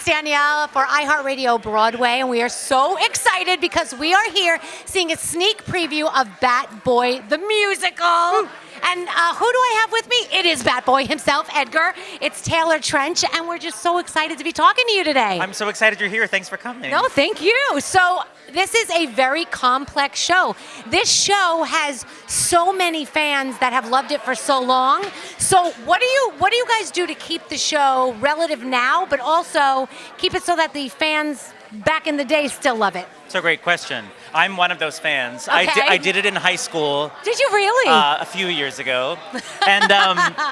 Danielle for iHeartRadio Broadway, and we are so excited because we are here seeing a sneak preview of Bat Boy the Musical. And who do I have with me? It is Bat Boy himself, Edgar. It's Taylor Trench, and we're just so excited to be talking to you today. I'm so excited you're here. Thanks for coming. No, thank you. So this is a very complex show. This show has so many fans that have loved it for so long. So what do you guys do to keep the show relative now, but also keep it so that the fans back in the day still love it? It's a great question. I'm one of those fans. Okay. I did it in high school. Did you really? A few years ago, and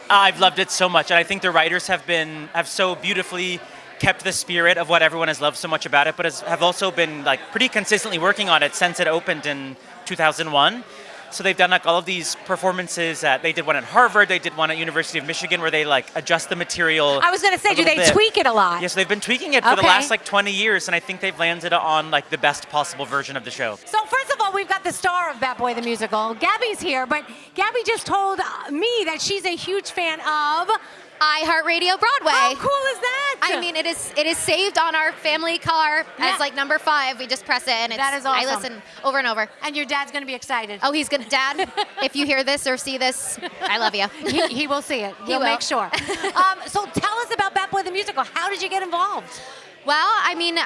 I've loved it so much. And I think the writers have so beautifully kept the spirit of what everyone has loved so much about it, but have also been like pretty consistently working on it since it opened in 2001. So they've done like all of these performances. They did one at Harvard. They did one at University of Michigan where they like adjust the material. I was going to say, do they tweak it a lot? Yes, they've been tweaking it for the last like 20 years, and I think they've landed on like the best possible version of the show. So first of all, we've got the star of Bat Boy the Musical. Gabby's here, but Gabby just told me that she's a huge fan of iHeartRadio Broadway. How cool is that? I mean, it is saved on our family car as like number 5. We just press it, and that is awesome. I listen over and over. And your dad's going to be excited. Oh, he's gonna. Dad, if you hear this or see this, I love you. He will see it. He will. Make sure. So tell us about Bat Boy the Musical. How did you get involved? Well, I mean,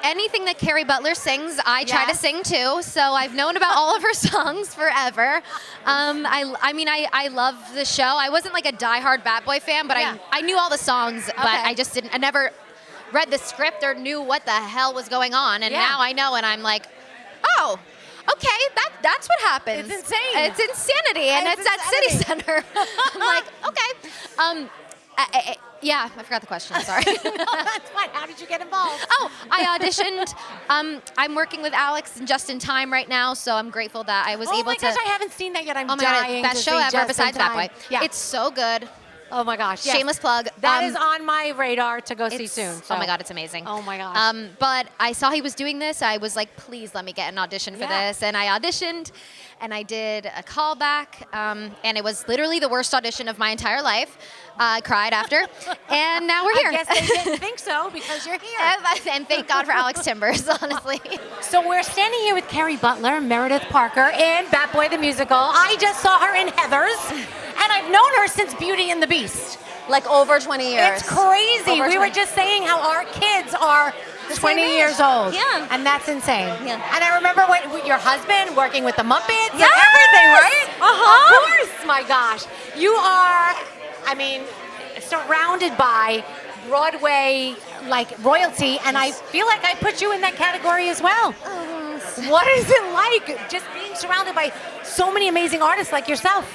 anything that Carrie Butler sings, I try to sing too. So I've known about all of her songs forever. I love the show. I wasn't like a diehard Bat Boy fan, but I knew all the songs, but I just didn't. I never read the script or knew what the hell was going on. And now I know, and I'm like, oh. Okay, that's what happens. It's insane. It's insanity, and it's at City Center. I'm like, okay. Yeah, I forgot the question. Sorry. No, that's fine. How did you get involved? Oh, I auditioned. I'm working with Alex and Just in Time right now, so I'm grateful that I was able to. Oh my gosh, I haven't seen that yet. I'm oh my God, dying best to show see ever Just besides in That Time. Boy. Yeah. It's so good. Oh my gosh. Yes. Shameless plug. That is on my radar to go see soon. Oh my God, it's amazing. Oh my gosh. But I saw he was doing this. I was like, please let me get an audition for this. And I auditioned, and I did a callback, and it was literally the worst audition of my entire life. I cried after, and now we're here. I guess they didn't think so because you're here. And thank God for Alex Timbers, honestly. So we're standing here with Carrie Butler, Meredith Parker in Bat Boy the Musical. I just saw her in Heathers, and I've known her since Beauty and the Beast. Like over 20 years. It's crazy. Over We 20. were just saying how our kids are 20 years old. Yeah. And that's insane. Yeah. And I remember with your husband working with the Muppets Yes. and everything, right? Uh-huh. Of course, my gosh. You are, I mean, surrounded by Broadway, like, royalty, and I feel like I put you in that category as well. What is it like just being surrounded by so many amazing artists like yourself?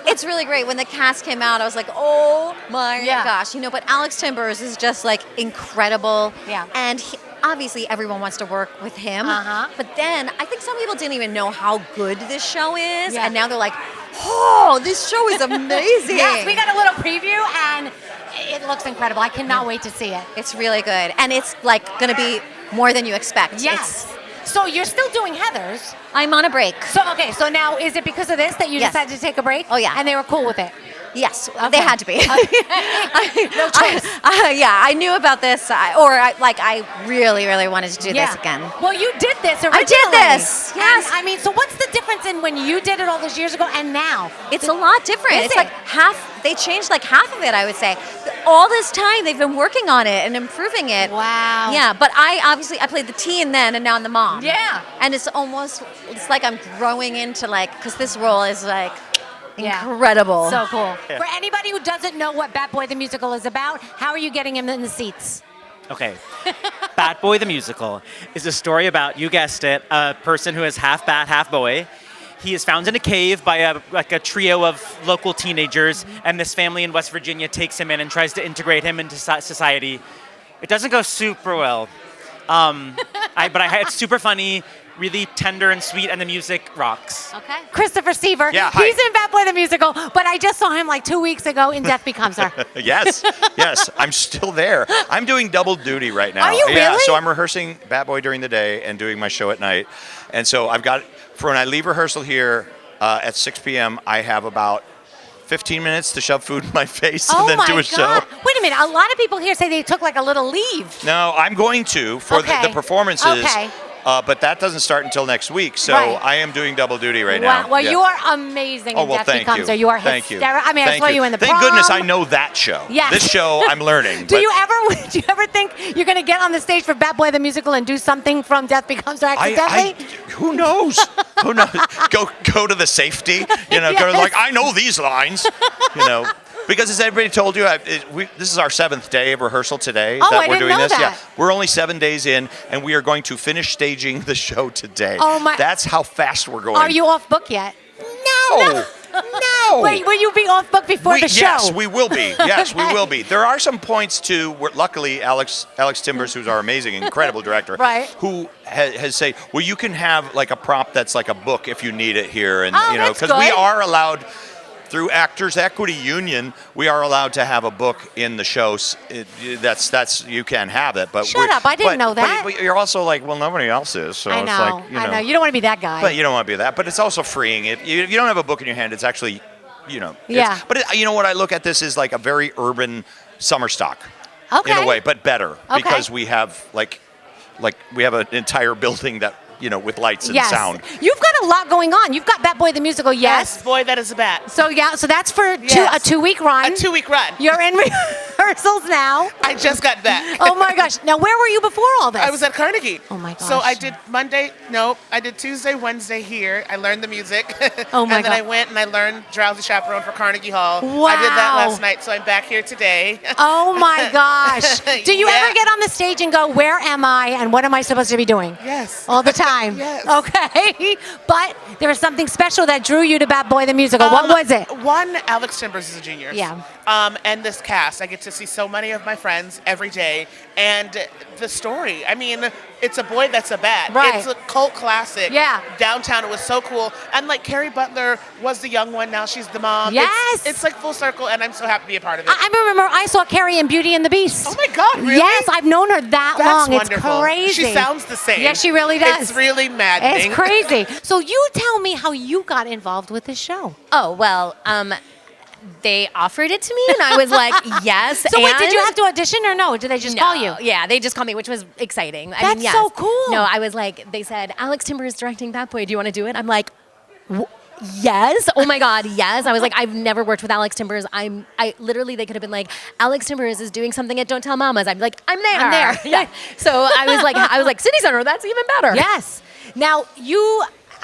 It's really great. When the cast came out, I was like, oh my Yeah. gosh. But Alex Timbers is just like incredible. Yeah. And obviously everyone wants to work with him. Uh-huh. But then I think some people didn't even know how good this show is. Yeah. And now they're like, oh, this show is amazing. Yes, we got a little preview, and it looks incredible. I cannot wait to see it. It's really good. And it's like going to be more than you expect. Yes. So you're still doing Heathers. I'm on a break. So now is it because of this that you Yes. decided to take a break? Oh, yeah. And they were cool with it? Yes, Okay. they had to be. No choice. I knew about this, I really, really wanted to do this again. Well, you did this originally. I did this, yes. And, I mean, so what's the difference in when you did it all those years ago and now? It's a lot different. Is It's it? like they changed like half of it, I would say. All this time they've been working on it and improving it. Wow. Yeah, but I played the teen then, and now I'm the mom. Yeah. And it's like I'm growing into because this role is like Yeah. incredible. So cool. For anybody who doesn't know what Bat Boy the Musical is about, how are you getting him in the seats? Okay. Bat Boy the Musical is a story about, you guessed it, a person who is half bat, half boy. He is found in a cave by a trio of local teenagers, and this family in West Virginia takes him in and tries to integrate him into society. It doesn't go super well, it's super funny, really tender and sweet, and the music rocks. Okay. Christopher Seaver. Yeah, hi. He's in Bat Boy the Musical, but I just saw him like 2 weeks ago in Death Becomes Her. Yes, I'm still there. I'm doing double duty right now. Are you Yeah, really? so I'm rehearsing Bat Boy during the day and doing my show at night. And so I've got, for when I leave rehearsal here at 6 p.m., I have about 15 minutes to shove food in my face and then do a show. Wait a minute. A lot of people here say they took like a little leave. No, I'm going to for the performances. Okay. But that doesn't start until next week, so Right. I am doing double duty right Wow. now. Well, Yeah. you are amazing in Death thank Becomes you. Her. You are Thank you. hysterical. I mean, I Thank saw you. you in the Thank prom. goodness I know that show. Yes. This show I'm learning. Do you ever think you're going to get on the stage for Bad Boy the Musical and do something from Death Becomes Her accidentally? Who knows? Who knows? Go to the safety. Go to Yes. I know these lines. Because as everybody told you, this is our 7th day of rehearsal today Oh, that I we're didn't doing know this. that. Yeah, we're only 7 days in, and we are going to finish staging the show today. Oh, my- That's how fast we're going. Are you off book yet? No. No. Wait, will you be off book before the show? Yes, we will be. Yes, we Okay. will be. There are some points too where, luckily, Alex Timbers, who's our amazing, incredible director, Right. who has said, well, you can have like a prop that's like a book if you need it here, and Oh, that's because we good. are allowed. Through Actors Equity Union, we are allowed to have a book in the show. That's you can have it, but Shut up, I didn't know that. But you're also like, well, nobody else is, so I it's know. like, I know. You don't want to be that guy. But you don't want to be that. But it's also freeing. If you don't have a book in your hand, it's actually, Yeah. But you know what I look at this is like a very urban summer stock. Okay. In a way, but better Okay. because we have like we have an entire building that with lights and Yes. sound. You've got a lot going on. You've got Bat Boy the Musical, yes. Boy, that is a bat. So so that's for a Yes. 2-week run. A 2-week run. You're in rehearsals now. I just got back. Oh my gosh. Now where were you before all this? I was at Carnegie. Oh my So I gosh. did I did Tuesday, Wednesday here. I learned the music. Oh my And then God. I went and I learned Drowsy Chaperone for Carnegie Hall. Wow. I did that last night, so I'm back here today. Oh my gosh. Do you Yeah. ever get on the stage and go, where am I and what am I supposed to be doing? Yes. All the time? Yes. Okay. But there was something special that drew you to Bat Boy the Musical. What was it? One, Alex Timbers is a genius. Yeah. And this cast, I get to see so many of my friends every day, and the story. I mean, it's a boy that's a bat. Right. It's a cult classic. Yeah. Downtown, it was so cool. And like Carrie Butler was the young one, now she's the mom. Yes. It's like full circle, and I'm so happy to be a part of it. I remember I saw Carrie in Beauty and the Beast. Oh my God, really? Yes, I've known her that That's long. wonderful. It's crazy. She sounds the same. Yes, she really does. It's really maddening. It's crazy. So you tell me how you got involved with the show. Oh, well, they offered it to me, and I was like, yes. So wait, did and- you have to audition or no? Did they just call you? Yeah, they just called me, which was exciting. That's yes. so cool. No, I was like, they said, Alex Timber is directing Bat Boy. Do you want to do it? I'm like, yes. Oh my God, yes. I was like, I've never worked with Alex Timbers. I literally, they could have been like, Alex Timbers is doing something at Don't Tell Mamas. I'd be like, I'm there. I'm there. Yeah. So I was like, City Center, that's even better. Yes. Now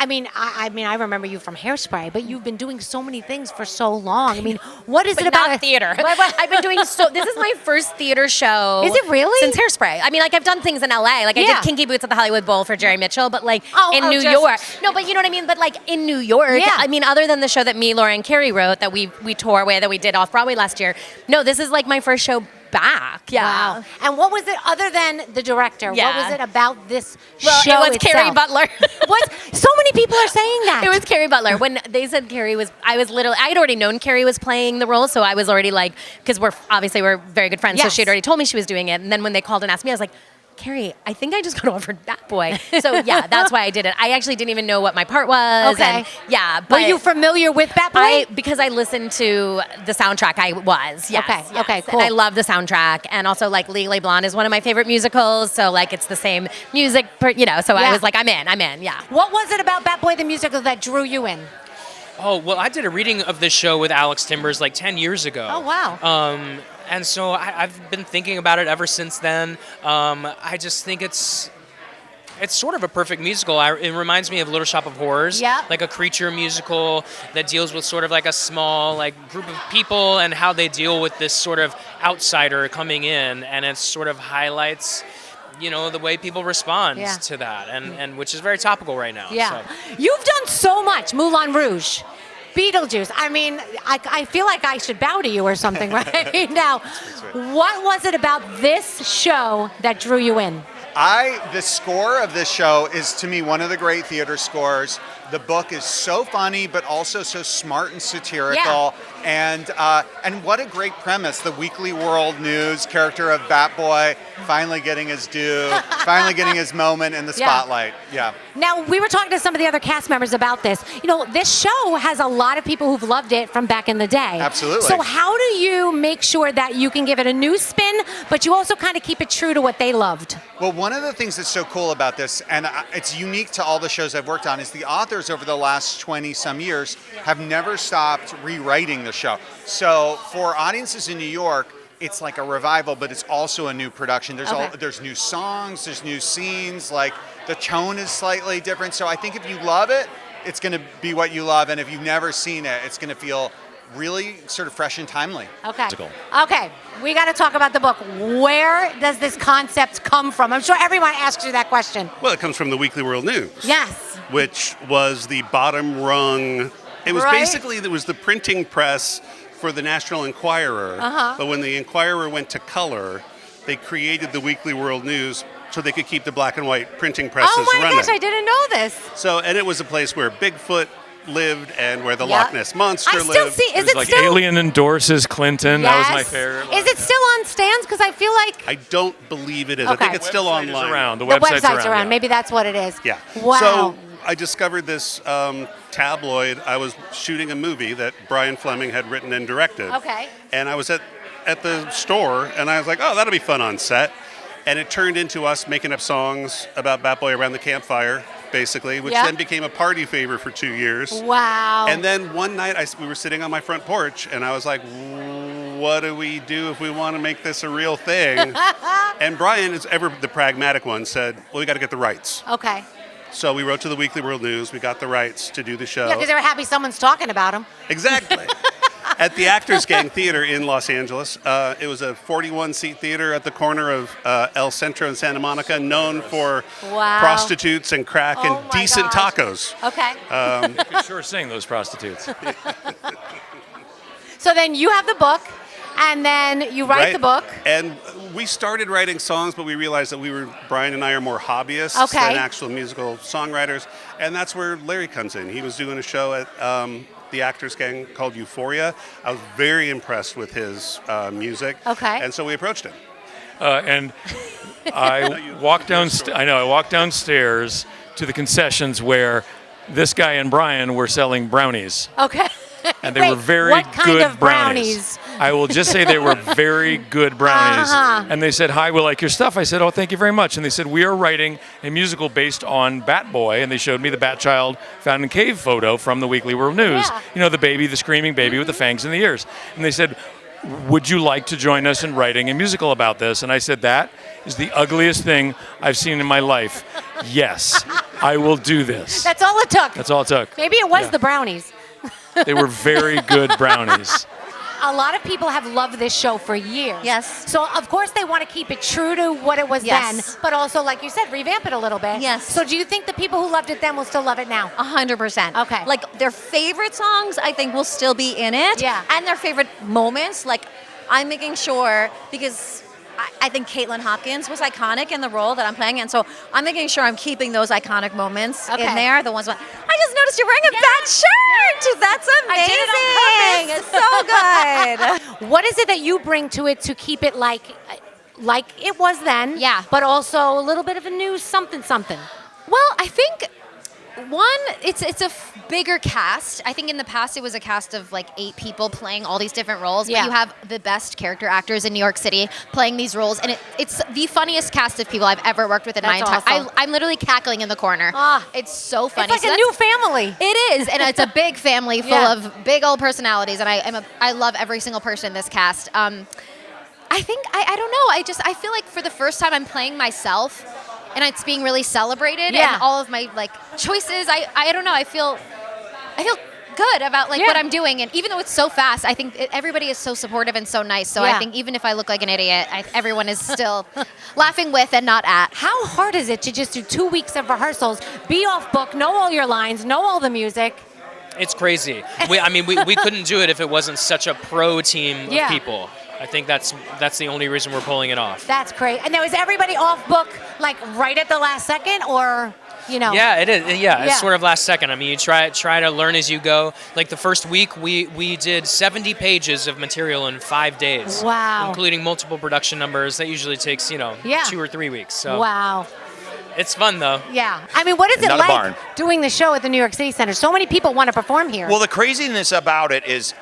I remember you from Hairspray, but you've been doing so many things for so long. I mean, what is But it about not theater. I've been doing this is my first theater show. Is it really? Since Hairspray. I mean, like I've done things in LA. Like I Yeah. did Kinky Boots at the Hollywood Bowl for Jerry Mitchell, but like in New just- York. No, but you know what I mean? But like in New York, Yeah. I mean, other than the show that me, Laura, and Carrie wrote that we tore away, that we did off Broadway last year. No, this is like my first show back. Yeah. Wow. And what was it other than the director? Yeah. What was it about this Well, show it was Carrie itself? Butler. What? So many people are saying that. It was Carrie Butler. When they said Carrie was, I had already known Carrie was playing the role, so I was already like, because we're very good friends, so Yes. she had already told me she was doing it. And then when they called and asked me, I was like, Carrie, I think I just got offered Bat Boy. So yeah, that's why I did it. I actually didn't even know what my part was. Okay. And yeah, Were but you familiar with Bat Boy? because I listened to the soundtrack, I was. Yes, Okay, yes. okay, cool. And I love the soundtrack, and also like Legally Blonde is one of my favorite musicals. So like it's the same music, So Yeah. I was like, I'm in. Yeah. What was it about Bat Boy the Musical that drew you in? Oh, well, I did a reading of this show with Alex Timbers like 10 years ago. Oh, wow. And so I've been thinking about it ever since then. I just think it's sort of a perfect musical. It reminds me of Little Shop of Horrors, Yeah. like a creature musical that deals with sort of like a small like group of people and how they deal with this sort of outsider coming in, and it sort of highlights the way people respond Yeah. to that, and which is very topical right now. Yeah. So. You've done so much. Moulin Rouge, Beetlejuice. I mean, I feel like I should bow to you or something right now. What was it about this show that drew you in? The score of this show is to me one of the great theater scores. The book is so funny, but also so smart and satirical. Yeah. And what a great premise. The Weekly World News character of Batboy finally getting his due, finally getting his moment in the spotlight. Yeah. Now, we were talking to some of the other cast members about this. You know, this show has a lot of people who've loved it from back in the day. Absolutely. So how do you make sure that you can give it a new spin, but you also kind of keep it true to what they loved? Well, one of the things that's so cool about this, and it's unique to all the shows I've worked on, is the authors over the last 20-some years have never stopped rewriting the show. So for audiences in New York, it's like a revival, but it's also a new production. There's new songs, there's new scenes, like the tone is slightly different. So I think if you love it, it's going to be what you love, and if you've never seen it, it's going to feel really sort of fresh and timely. Okay, we got to talk about the book. Where does this concept come from? I'm sure everyone asks you that question. Well, it comes from the Weekly World News. Yes. Which was the bottom rung. It was basically, there was the printing press for the National Enquirer. But when the Enquirer went to color, they created the Weekly World News so they could keep the black and white printing presses running. Oh my gosh, I didn't know this. So, and it was a place where Bigfoot lived and where the Loch Ness Monster lived. I still see, is it like still? Alien endorses Clinton. Yes. That was my favorite. Is it still on stands? Because I feel like... I don't believe it is. Okay. I think it's still online. Around. The website's around. Yeah. Maybe that's what it is. Yeah. Wow. So I discovered this tabloid. I was shooting a movie that Brian Fleming had written and directed. Okay. And I was at the store, and I was like, oh, that'll be fun on set. And it turned into us making up songs about Batboy around the campfire, basically, which then became a party favor for 2 years. Wow. And then one night we were sitting on my front porch, and I was like, what do we do if we want to make this a real thing? And Brian, is ever the pragmatic one, said, well, we got to get the rights. Okay. So we wrote to the Weekly World News. We got the rights to do the show. Yeah, because they were happy someone's talking about them. Exactly. At the Actors Gang Theater in Los Angeles. It was a 41-seat theater at the corner of El Centro in Santa Monica, known for prostitutes and crack and decent tacos. Okay. You could sure sing, those prostitutes. So then you have the book, and then you write the book. And we started writing songs, but we realized that Brian and I are more hobbyists than actual musical songwriters. And that's where Larry comes in. He was doing a show at the Actors Gang called Euphoria. I was very impressed with his music. Okay. And so we approached him. And I walked downstairs to the concessions where this guy and Brian were selling brownies. Okay. And they were very what kind good of brownies? I will just say they were very good brownies. And they said, hi, we like your stuff. I said, oh, thank you very much. And they said, we are writing a musical based on Batboy. And they showed me the Batchild found in cave photo from the Weekly World News. Yeah. You know, the baby, the screaming baby with the fangs in the ears. And they said, would you like to join us in writing a musical about this? And I said, that is the ugliest thing I've seen in my life. Yes, I will do this. That's all it took. That's all it took. Maybe it was the brownies. They were very good brownies. A lot of people have loved this show for years. Yes. So, of course, they want to keep it true to what it was then, but also, like you said, revamp it a little bit. Yes. So do you think the people who loved it then will still love it now? 100%. Okay. Like, their favorite songs, I think, will still be in it. Yeah. And their favorite moments. Like, I'm making sure, because I think Caitlin Hopkins was iconic in the role that I'm playing, and so I'm making sure I'm keeping those iconic moments in there. The ones I just noticed you're wearing a bat shirt. That's amazing. I did it on purpose. It's so good. What is it that you bring to it to keep it like it was then? Yeah. But also a little bit of a new something. Well, I think it's a bigger cast. I think in the past it was a cast of like 8 people playing all these different roles. Yeah. But you have the best character actors in New York City playing these roles, and it's the funniest cast of people I've ever worked with in my entire. Awesome. I'm literally cackling in the corner. It's so funny. It's like a new family. It is, and it's a big family full of big old personalities, and I love every single person in this cast. I think I don't know. I feel like for the first time I'm playing myself, and it's being really celebrated, and all of my like choices. I don't know. I feel good about like what I'm doing, and even though it's so fast, I think everybody is so supportive and so nice. So I think even if I look like an idiot, everyone is still laughing with and not at. How hard is it to just do 2 weeks of rehearsals, be off book, know all your lines, know all the music? It's crazy. We couldn't do it if it wasn't such a pro team of people. I think that's the only reason we're pulling it off. That's great. And now is everybody off book like right at the last second, or? Yeah, it is. Yeah, Yeah. it's sort of last second. I mean, you try to learn as you go. Like the first week, we did 70 pages of material in 5 days. Wow. Including multiple production numbers. That usually takes 2 or 3 weeks. So Wow. it's fun though. Yeah. I mean, what is it Not a barn. like doing the show at the New York City Center? So many people want to perform here. Well, the craziness about it is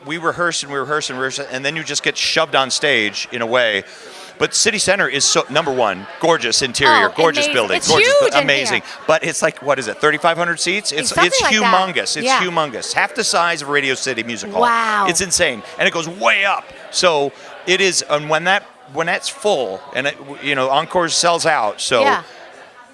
we rehearse, and then you just get shoved on stage in a way. But City Center is so, number one, gorgeous interior, gorgeous amazing. building, It's gorgeous, huge in amazing. here. But it's like, what is it, 3,500 seats? It's Something like that. humongous. It's Yeah. humongous. Half the size of Radio City Music Hall. Wow. It's insane, and it goes way up. So it is, and when that's full, and Encore sells out. So. Yeah.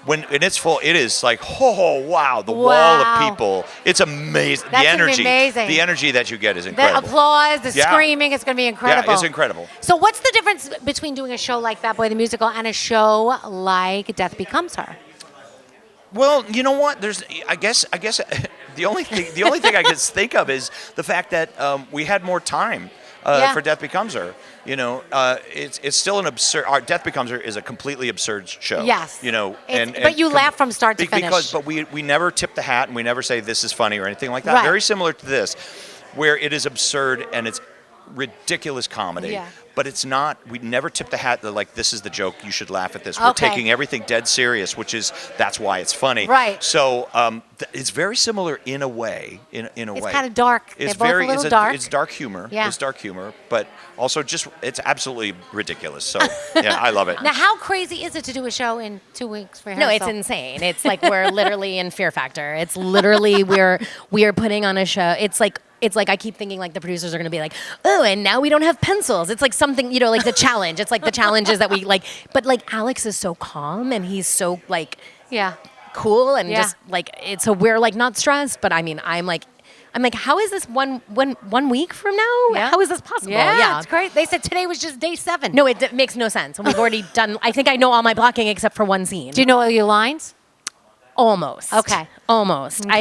When it's full, it is like, oh wow, the wall of people. It's amazing. That's the gonna be energy, amazing. the energy that you get is The incredible. applause, the Yeah. screaming, it's going to be incredible. Yeah, it's incredible. So what's the difference between doing a show like That Boy the Musical and a show like Death Becomes Her? Well, you know what? I guess the only thing I can think of is the fact that we had more time for Death Becomes Her. It's still an absurd. Death Becomes Her is a completely absurd show. Yes. But you laugh from start to finish. But we never tip the hat and we never say this is funny or anything like that. Right. Very similar to this, where it is absurd and it's ridiculous comedy. Yeah. But it's not. We never tip the hat that like this is the joke. You should laugh at this. We're Okay. taking everything dead serious, that's why it's funny. Right. So it's very similar in a way. In a way, It's kind of dark. It's They're both very. a little It's dark. It's dark humor. Yeah. It's dark humor, but also it's absolutely ridiculous. So yeah, I love it. Now, how crazy is it to do a show in 2 weeks for No, it's rehearsal? insane. It's like we're literally in Fear Factor. It's literally we are putting on a show. It's like I keep thinking like the producers are going to be like, oh, and now we don't have pencils. It's like something, like the challenge. It's like the challenges that we like. But like Alex is so calm and he's so like cool and just like it's so we're like not stressed. But I mean, I'm like, how is this one week from now? Yeah. How is this possible? Yeah, it's great. They said today was just day 7. No, it makes no sense. We've already done. I think I know all my blocking except for one scene. Do you know all your lines? Almost. Okay. Almost. Okay.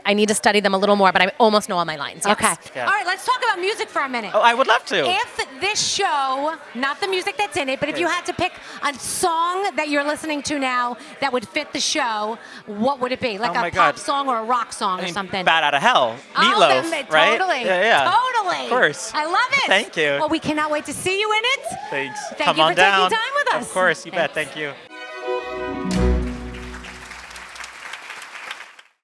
I need to study them a little more, but I almost know all my lines. Yes. Okay. Yeah. All right, let's talk about music for a minute. Oh, I would love to. If this show, not the music that's in it, but if you had to pick a song that you're listening to now that would fit the show, what would it be? Like Oh a my pop God. song or a rock song or something? Bat Out of Hell. Oh, Meatloaf, then, right? Totally. Yeah. Totally. Of course. I love it. Thank you. Well, we cannot wait to see you in it. Thanks. Thank Come you on for taking down. time with us. Of course, you bet. Thank you.